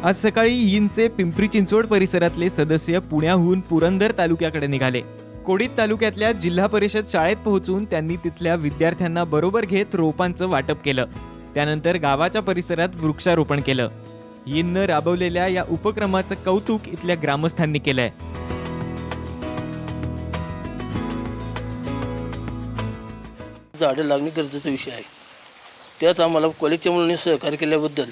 आज सकाळी यीनचे पिंपरी चिंचवड परिसरातले सदस्य पुण्याहून पुरंदर तालुक्याकडे निघाले। कोडीत तालुक्यातल्या जिल्हा परिषद शाळेत पोहोचून त्यांनी तिथल्या विद्यार्थ्यांना बरोबर घेत रोपांचं वाटप केलं। त्यानंतर गावाच्या परिसरात वृक्षारोपण केलं। यीननं राबवलेल्या या उपक्रमाचं कौतुक इथल्या ग्रामस्थांनी केलंय। झाडं लागणे गरजेचा विषय आहे। त्यात आम्हाला कॉलेजच्या मुलांनी सहकार्य केल्याबद्दल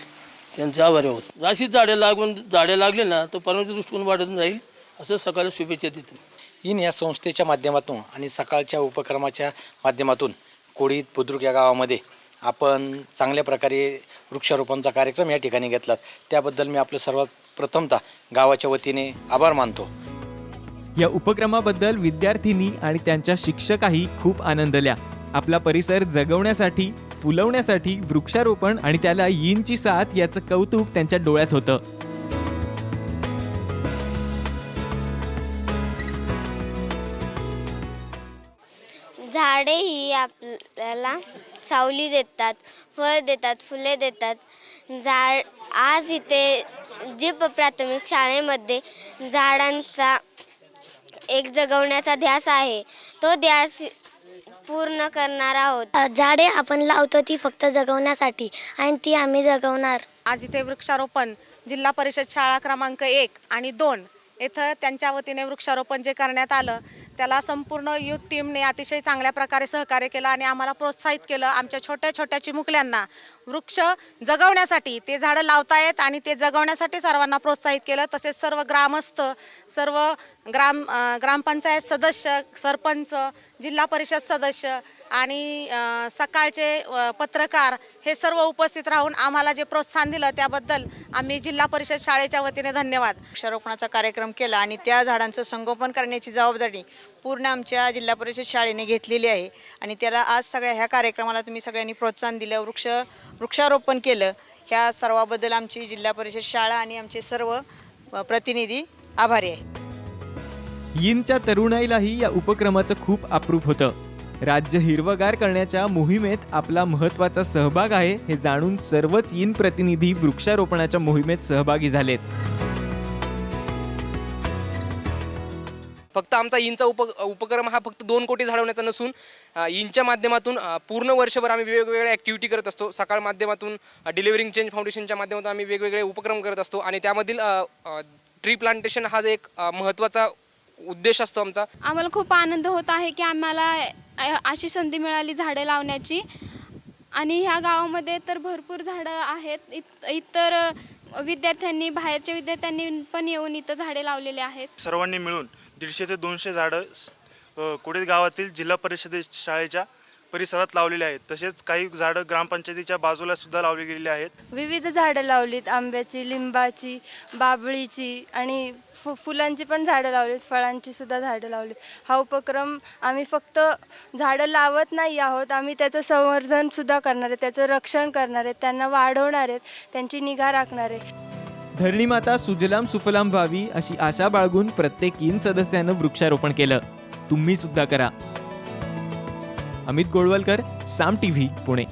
त्यांचे आभारी आहोत। अशीच झाडे लागले ना तर पर्यावरणाचा दृष्टिकोन वाढत राहील असं सकाळी शुभेच्छा देतो। यीन या संस्थेच्या माध्यमातून आणि सकाळच्या उपक्रमाच्या माध्यमातून कोडीत बुद्रुक या गावामध्ये आपण चांगल्या प्रकारे वृक्षारोपणचा कार्यक्रम या ठिकाणी घेतला। त्याबद्दल मी आपलं सर्वात प्रथमतः गावाच्या वतीने आभार मानतो। या उपक्रमाबद्दल विद्यार्थिनी आणि त्यांच्या शिक्षकाही खूप आनंदल्या। आपला परिसर जगवण्यासाठी, फुलवण्यासाठी वृक्षारोपण आणि त्याला यीनची साथ याचं कौतुक त्यांच्या डोळ्यात होतं। झाडे ही आपल्याला सावली देतात, फळ देतात, फुले देतात। आज इथे जी प्राथमिक शाळेमध्ये झाडांचा एक जगवण्याचा ध्यास आहे, तो ध्यास पूर्ण करणार आहोत। झाडे आपण लावतो ती फक्त जगवण्यासाठी आणि ती आम्ही जगवणार। आज इथे वृक्षारोपण जिल्हा परिषद शाळा क्रमांक 1 आणि 2 येथे त्यांच्या वतीने वृक्षारोपण जे करण्यात आलं त्याला संपूर्ण युथ टीमने अतिशय चांगल्या प्रकारे सहकार्य केलं आणि आम्हाला प्रोत्साहित केलं। आमच्या छोट्या छोट्या चिमुकल्यांना वृक्ष जगवण्यासाठी, ते झाडं लावतायत आणि ते जगवण्यासाठी सर्वांना प्रोत्साहित केलं। तसेच सर्व ग्रामस्थ, सर्व ग्रामपंचायत सदस्य, सरपंच, जिल्हा परिषद सदस्य आणि सकाळचे पत्रकार हे सर्व उपस्थित राहून आम्हाला जे प्रोत्साहन दिलं त्याबद्दल आम्ही जिल्हा परिषद शाळेच्या वतीने धन्यवाद। वृक्षारोपणाचा कार्यक्रम केला आणि त्या झाडांचं संगोपन करण्याची जबाबदारी पूर्ण आमच्या जिल्हा परिषद शाळेने घेतलेली आहे आणि त्याला आज सगळ्या ह्या कार्यक्रमाला तुम्ही सगळ्यांनी प्रोत्साहन दिलं, वृक्षारोपण केलं। ह्या सर्वाबद्दल आमची जिल्हा परिषद शाळा आणि आमचे सर्व प्रतिनिधी आभारी आहेत। यीनच्या तरुणाईलाही या उपक्रमाचं खूप अप्रूप होतं। राज्य हिरवगार करण्याच्या मोहिमेत आपला महत्त्वाचा सहभाग आहे हे जाणून सर्वच यीन प्रतिनिधी वृक्षारोपणाच्या मोहिमेत सहभागी झालेत। फक्त आमचा यीनचा उपक्रम हा फक्त 2 कोटी झाडवण्याचा नसून यीनच्या माध्यमातून पूर्ण वर्षभर आम्ही वेगवेगळ्या ॲक्टिव्हिटी करत असतो। सकाळ माध्यमातून डिलिव्हरिंग चेंज फाउंडेशनच्या माध्यमातून आम्ही वेगवेगळे उपक्रम करत असतो आणि त्यामधील ट्री प्लांटेशन हा एक महत्त्वाचा उद्देश असतो आमचा। आम्हाला खूप आनंद होत आहे की आम्हाला अशी संधी मिळाली झाडे लावण्याची आणि ह्या गावामध्ये तर भरपूर झाडं आहेत। इतर विद्यार्थ्यांनी, बाहेरच्या विद्यार्थ्यांनी पण येऊन इथं झाडे लावलेले आहेत। सर्वांनी मिळून 150 ते 200 झाडं कोडीत गावातील जिल्हा परिषद शाळेच्या परिसरात लावलेले आहेत। तसेच काही झाडं ग्रामपंचायतीच्या बाजूला सुद्धा लावली गेलेली आहेत। विविध झाडं लावलीत, आंब्याची, लिंबाची, बाभळीची आणि फुलांची पण झाडं लावलीत, फळांची सुद्धा झाडं लावलीत। हा उपक्रम आम्ही फक्त झाडं लावत नाही आहोत, आम्ही त्याचं संवर्धन सुद्धा करणार आहे, त्याचं रक्षण करणार आहे, त्यांना वाढवणार आहेत, त्यांची निगा राखणार आहे। धरणी माता सुजलाम सुफलाम व्हावी अशी आशा बाळगून प्रत्येक यीन सदस्यानं वृक्षारोपण केलं। तुम्ही सुद्धा करा। अमित गोळवलकर, साम टीव्ही, पुणे।